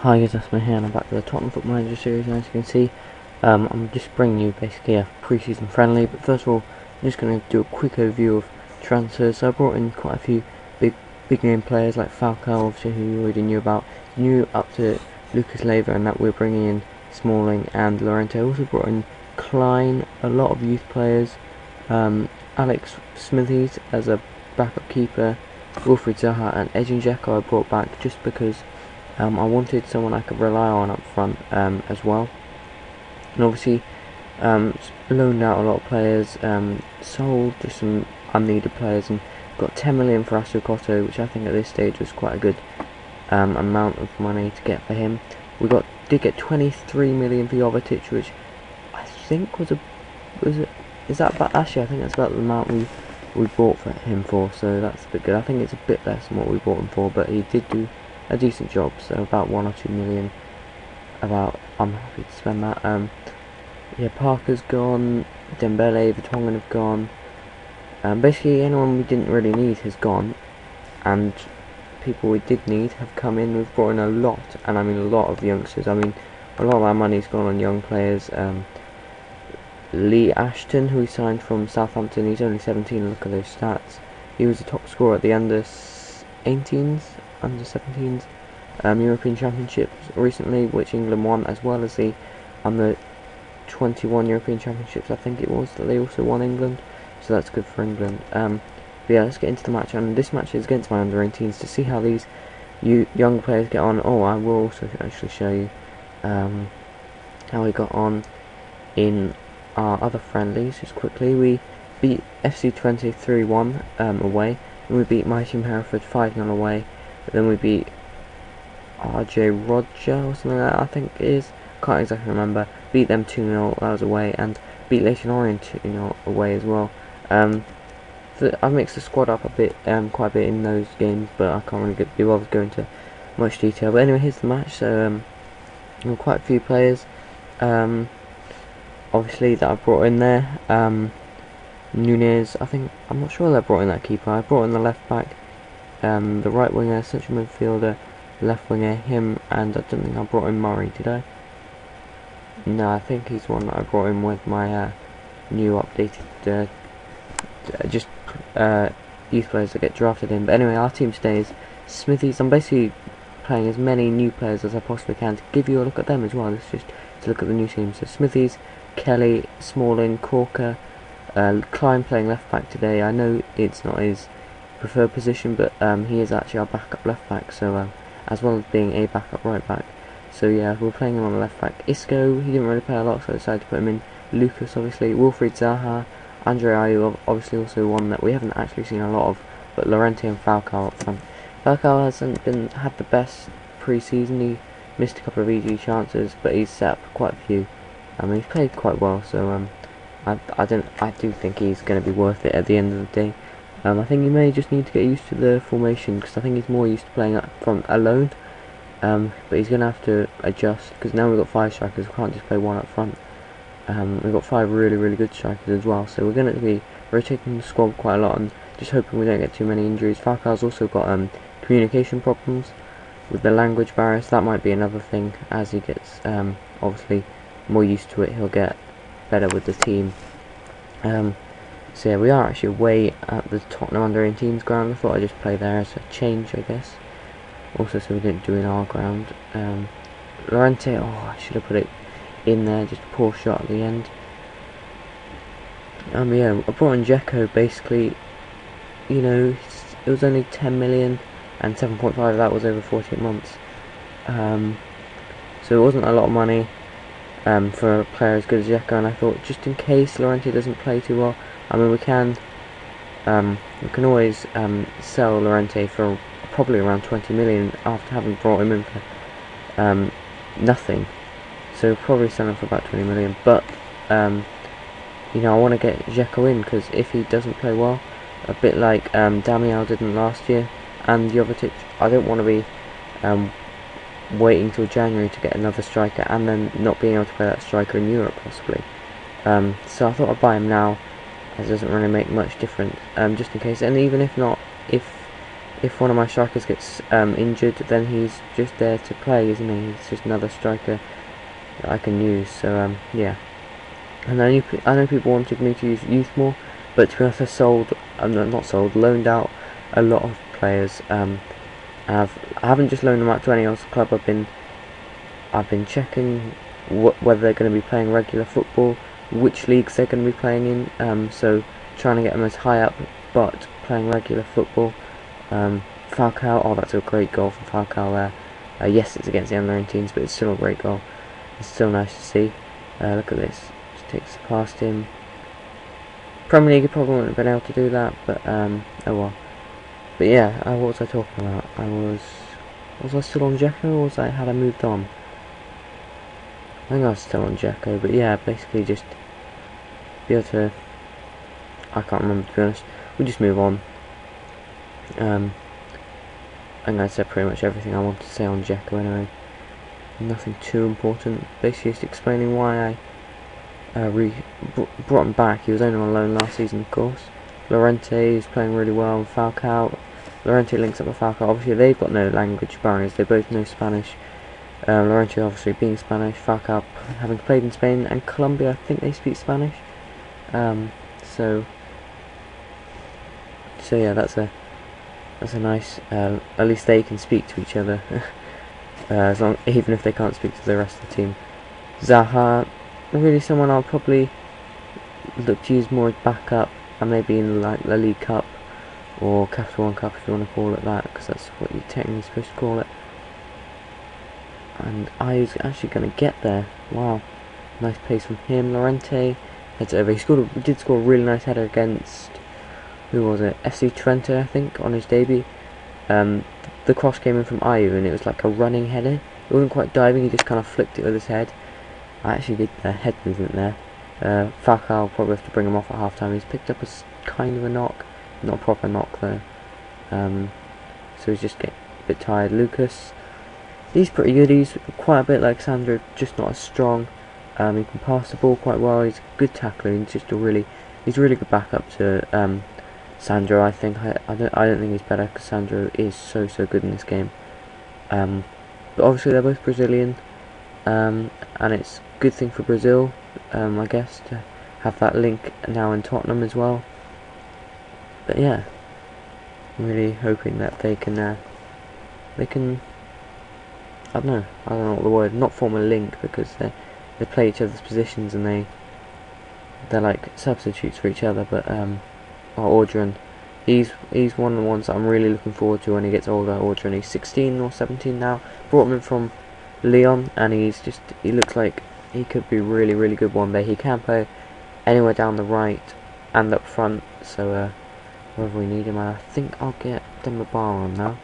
Hi guys, that's me here and I'm back with the Tottenham Football Manager series, and as you can see, I'm just bringing you basically a pre-season friendly, but first of all, I'm just going to do a quick overview of transfers. So I brought in quite a few big name players like Falcao, obviously, who you already knew about, up to Lucas Leiva, and that we're bringing in Smalling and Llorente. I also brought in Klein, a lot of youth players, Alex Smithies as a backup keeper, Wilfried Zaha and Edin Dzeko I brought back just because I wanted someone I could rely on up front as well. And obviously loaned out a lot of players, sold just some unneeded players, and got 10 million for Asukoto, which I think at this stage was quite a good amount of money to get for him. We did get 23 million for Jovetic, which I think is that about, actually I think that's about the amount we bought for him for, so that's a bit good. I think it's a bit less than what we bought him for, but he did do a decent job, so about 1 or 2 million. I'm happy to spend that. Yeah, Parker's gone, Dembele, Vertonghen have gone. Basically anyone we didn't really need has gone, and people we did need have come in. We've brought in a lot, and I mean a lot of youngsters. I mean a lot of our money's gone on young players. Lee Ashton, who we signed from Southampton, he's only 17, look at those stats. He was the top scorer at the under 17s European Championships recently, which England won, as well as the under 21 European Championships, I think it was, that they also won England, so that's good for England. But yeah, let's get into the match, and this match is against my under 18s to see how these young players get on. Oh, I will also actually show you how we got on in our other friendlies just quickly. We beat FC13 3-1 away, and we beat my team Hereford 5-0 away. But then we beat RJ Roger or something like that, I think it is. Can't exactly remember. Beat them 2-0, that was away, and beat Leyton Orient 2-0 away as well. So I mixed the squad up a bit, quite a bit in those games, but I can't really be bothered to go into much detail. But anyway, here's the match. So quite a few players, obviously, that I brought in there. Nunez, I'm not sure that I brought in that keeper. I brought in the left back, the right winger, central midfielder, left winger, him, and I don't think I brought in Murray, did I? No, I think he's one that I brought in with my new updated youth players that get drafted in. But anyway, our team stays. Smithies, I'm basically playing as many new players as I possibly can to give you a look at them as well. Let's just to look at the new team. So Smithies, Kelly, Smalling, Corker, Klein playing left back today. I know it's not his preferred position, but he is actually our backup left back, so as well as being a backup right back. So yeah, we're playing him on the left back. Isco, he didn't really play a lot, so I decided to put him in. Lucas, obviously, Wilfried Zaha, Andre Ayew, obviously also one that we haven't actually seen a lot of, but Llorente and Falcao up front. Falcao hasn't had the best pre-season. He missed a couple of easy chances, but he's set up quite a few. He's played quite well, so I do think he's going to be worth it at the end of the day. I think he may just need to get used to the formation, because I think he's more used to playing up front alone. But he's going to have to adjust, because now we've got 5 strikers, we can't just play one up front. We've got 5 really good strikers as well, so we're going to be rotating the squad quite a lot, and just hoping we don't get too many injuries. Falcao's also got communication problems with the language barrier, so that might be another thing. As he gets obviously more used to it, he'll get better with the team. So yeah, we are actually away at the Tottenham under 18s ground. I thought I'd just play there as a change, I guess. Also, so we didn't do in our ground. Llorente, oh, I should have put it in there, just a poor shot at the end. Yeah, I brought in Dzeko, basically, you know, it was only 10 million, and 7.5 of that was over 48 months. So it wasn't a lot of money for a player as good as Dzeko, and I thought, just in case Llorente doesn't play too well, I mean, we can always sell Llorente for probably around 20 million after having brought him in for nothing. So probably sell him for about 20 million. But you know, I want to get Dzeko in, because if he doesn't play well, a bit like Damiao didn't last year, and Jovetic, I don't want to be waiting till January to get another striker and then not being able to play that striker in Europe possibly. So I thought I'd buy him now, as it doesn't really make much difference, just in case. And even if not, if if one of my strikers gets injured, then he's just there to play, isn't he? He's just another striker that I can use. So yeah. And I know people wanted me to use youth more, but to be honest, loaned out a lot of players. I haven't just loaned them out to any else club. I've been checking whether they're going to be playing regular football, which leagues they're going to be playing in. So trying to get them as high up, but playing regular football. Falcao, oh, that's a great goal from Falcao there. Yes, it's against the under-19s, but it's still a great goal. It's still nice to see. Look at this. Just takes it past him. Premier League probably wouldn't have been able to do that, but oh well. But yeah, what was I talking about? Was I still on Dzeko, or had I moved on? I think I was still on Dzeko, but yeah, basically just be able to. I can't remember, to be honest. We'll just move on. I think I said pretty much everything I wanted to say on Dzeko anyway. Nothing too important. Basically just explaining why I brought him back. He was only on loan last season, of course. Llorente is playing really well. Falcao. Llorente links up with Falcao. Obviously they've got no language barriers. They both know Spanish. Llorente obviously being Spanish. Falcao having played in Spain and Colombia. I think they speak Spanish. So yeah, that's a nice. At least they can speak to each other, even if they can't speak to the rest of the team. Zaha, really someone I'll probably look to use more as backup, and maybe in like the League Cup or Capital One Cup, if you want to call it that, because that's what you're technically supposed to call it. And I was actually going to get there. Wow, nice pace from him. Llorente heads over. He did score a really nice header against. Who was it? FC Twente, I think, on his debut. The cross came in from Ayew, and it was like a running header. It wasn't quite diving, he just kind of flicked it with his head. I actually did a head movement there. Falcao will probably have to bring him off at half time. He's picked up a kind of a knock, not a proper knock though. So he's just getting a bit tired. Lucas, he's pretty good. He's quite a bit like Sandro, just not as strong. He can pass the ball quite well. He's a good tackler. He's just he's a really good backup to Sandro. I think I don't think he's better, because Sandro is so good in this game. But obviously they're both Brazilian, and it's a good thing for Brazil, I guess, to have that link now in Tottenham as well. But yeah, I'm really hoping that they can I don't know what the word, not form a link, because they play each other's positions and they're like substitutes for each other. But Audrin, he's one of the ones that I'm really looking forward to when he gets older. Audrin, he's 16 or 17 now. Brought him in from Lyon, and he looks like he could be really good one day. He can play anywhere down the right and up front, so wherever we need him. I think I'll get Demba Ba on now.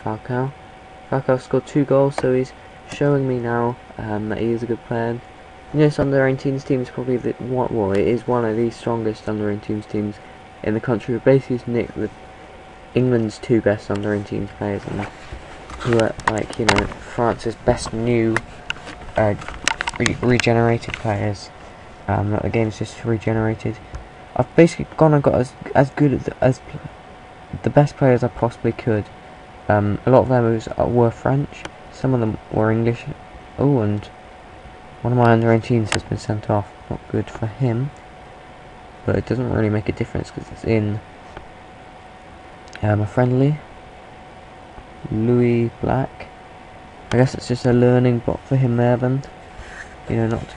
For Falcao. Falcao scored 2 goals, so he's showing me now that he is a good player. This under-18s team is probably it is one of the strongest under-18s teams in the country. Basically, it's nicked England's 2 best under-18s players, and who are, like, you know, France's best new regenerated players. That the game's just regenerated. I've basically gone and got as good as the best players I possibly could. A lot of them were French. Some of them were English. Oh, and one of my under-18s has been sent off. Not good for him, but it doesn't really make a difference because it's in a friendly. Louis Black. I guess it's just a learning bot for him there, then. You know, not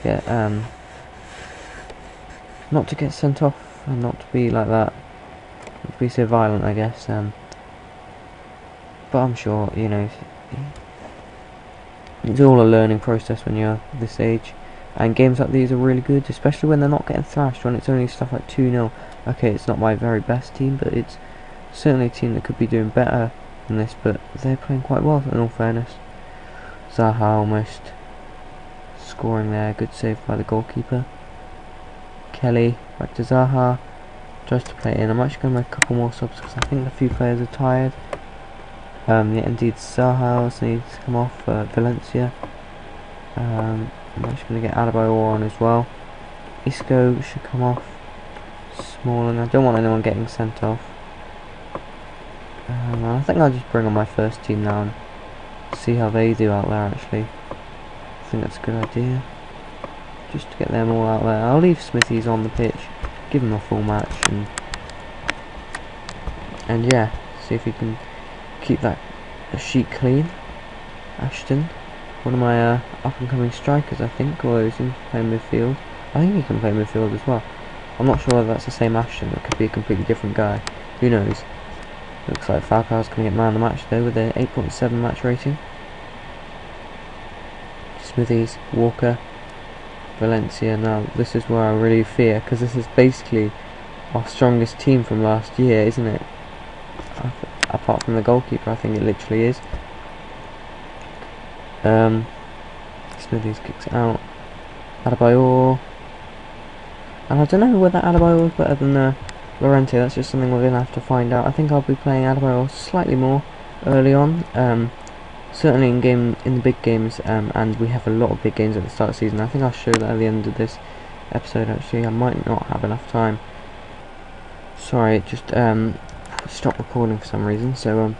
to get sent off and not to be like that. Not to be so violent, I guess. But I'm sure, you know, it's all a learning process when you're this age, and games like these are really good, especially when they're not getting thrashed, when it's only stuff like 2-0. Okay, it's not my very best team, but it's certainly a team that could be doing better than this, but they're playing quite well, in all fairness. Zaha almost scoring there, good save by the goalkeeper. Kelly, back to Zaha, tries to play in. I'm actually going to make a couple more subs because I think a few players are tired. Yeah, indeed, Zaha needs to come off for Valencia. I'm actually going to get Adebayor on as well. Isco should come off. small, and I don't want anyone getting sent off. I think I'll just bring on my first team now and see how they do out there. Actually, I think that's a good idea. Just to get them all out there. I'll leave Smithies on the pitch, give him a full match, and yeah, see if he can keep that sheet clean. Ashton, one of my up-and-coming strikers, I think, although he's in playing midfield. I think he can play midfield as well. I'm not sure whether that's the same Ashton. It could be a completely different guy. Who knows? Looks like Falcao's going to get man of the match though with an 8.7 match rating. Smithies, Walker, Valencia. Now this is where I really fear, because this is basically our strongest team from last year, isn't it? Apart from the goalkeeper, I think it literally is. Smithies kicks it out. Adebayor. And I don't know whether Adebayor is better than Llorente. That's just something we're going to have to find out. I think I'll be playing Adebayor slightly more early on. Certainly in the big games, and we have a lot of big games at the start of the season. I think I'll show that at the end of this episode. Actually, I might not have enough time. Sorry, it just stopped recording for some reason. So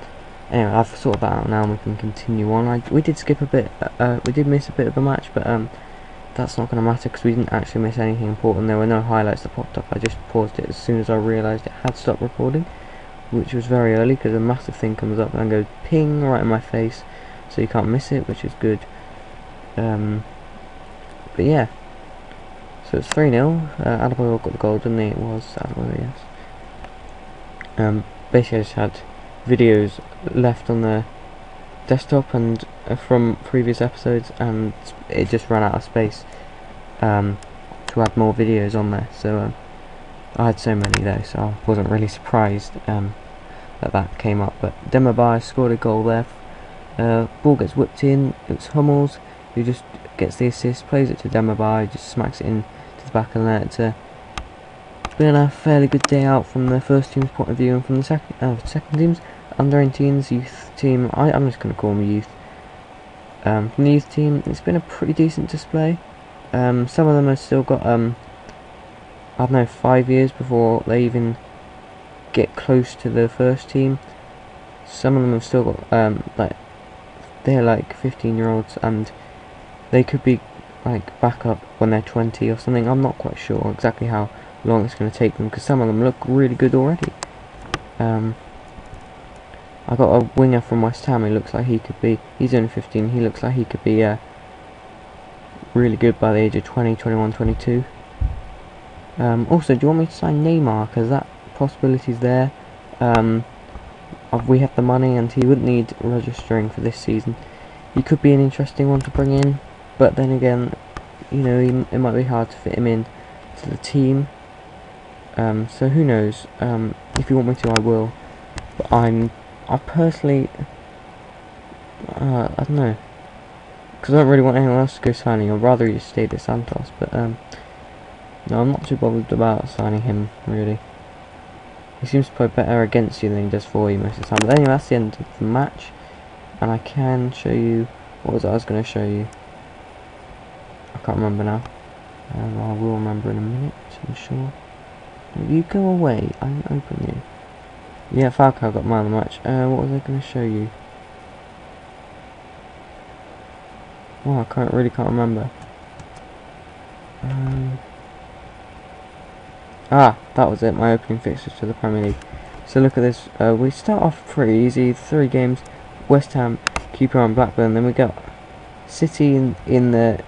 anyway, I've sorted that out now, and we can continue on. We did skip a bit. We did miss a bit of the match, but that's not going to matter because we didn't actually miss anything important. There were no highlights that popped up. I just paused it as soon as I realised it had stopped recording, which was very early, because a massive thing comes up and goes ping right in my face, so you can't miss it, which is good. But yeah, so it's 3-0. Adebayor got the goal, didn't he? It was Adebayor, yes. Basically I just had videos left on the desktop and from previous episodes, and it just ran out of space to add more videos on there, so I had so many though, so I wasn't really surprised that came up. But Demirbay scored a goal there. Ball gets whipped in. It's Hummels who just gets the assist, plays it to Demirbay, just smacks it in to the back of the net. It's been a fairly good day out from the first team's point of view, and from the second team's under-18s youth team. I'm just going to call them youth. From the youth team, it's been a pretty decent display. Some of them have still got I don't know, 5 years before they even get close to the first team. Some of them have still got they're like 15-year-olds, and they could be like back up when they're 20 or something. I'm not quite sure exactly how long it's going to take them, because some of them look really good already. I got a winger from West Ham who looks like he could be, he's only 15, he looks like he could be really good by the age of 20, 21, 22. Also, do you want me to sign Neymar, because that possibility's there. We have the money, and he wouldn't need registering for this season. He could be an interesting one to bring in, but then again, you know, it might be hard to fit him in to the team. So who knows? If you want me to, I will. But I personally, I don't know, because I don't really want anyone else to go signing. I'd rather he just stayed at Santos. But no, I'm not too bothered about signing him, really. He seems to play better against you than he does for you most of the time. But anyway, that's the end of the match, and I can show you what was it I was going to show you. I can't remember now. I will remember in a minute, I'm sure. You go away, I'm open you. Yeah, Falcao got man of the match. What was I going to show you? Well, I really can't remember. That was it, my opening fixtures to the Premier League. So look at this, we start off pretty easy, 3 games, West Ham, Keeper and Blackburn, then we got City in the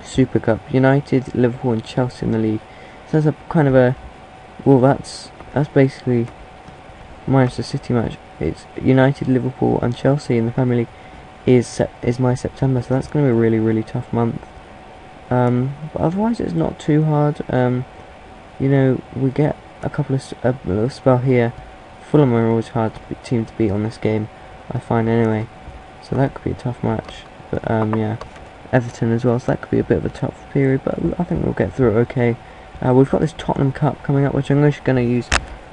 Super Cup, United, Liverpool and Chelsea in the league. So that's a kind of a, well that's basically minus the City match. It's United, Liverpool and Chelsea in the Premier League is my September, so that's going to be a really, really tough month. But otherwise it's not too hard. You know, we get a little spell here. Fulham are always hard team to beat on this game, I find anyway. So that could be a tough match. But yeah, Everton as well. So that could be a bit of a tough period. But I think we'll get through it okay. We've got this Tottenham Cup coming up, which I'm just going to use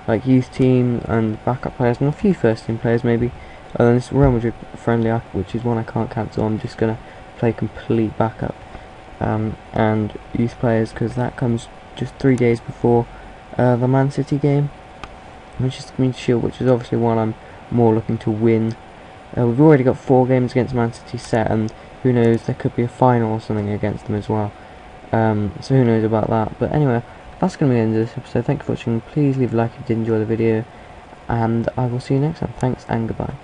like youth team and backup players and a few first team players maybe. And then this Real Madrid friendly, which is one I can't cancel. I'm just going to play complete backup and youth players, because that comes just 3 days before the Man City game, which is the Community Shield, which is obviously one I'm more looking to win. We've already got 4 games against Man City set, and who knows, there could be a final or something against them as well. So who knows about that. But anyway, that's going to be the end of this episode. Thank you for watching. Please leave a like if you did enjoy the video, and I will see you next time. Thanks and goodbye.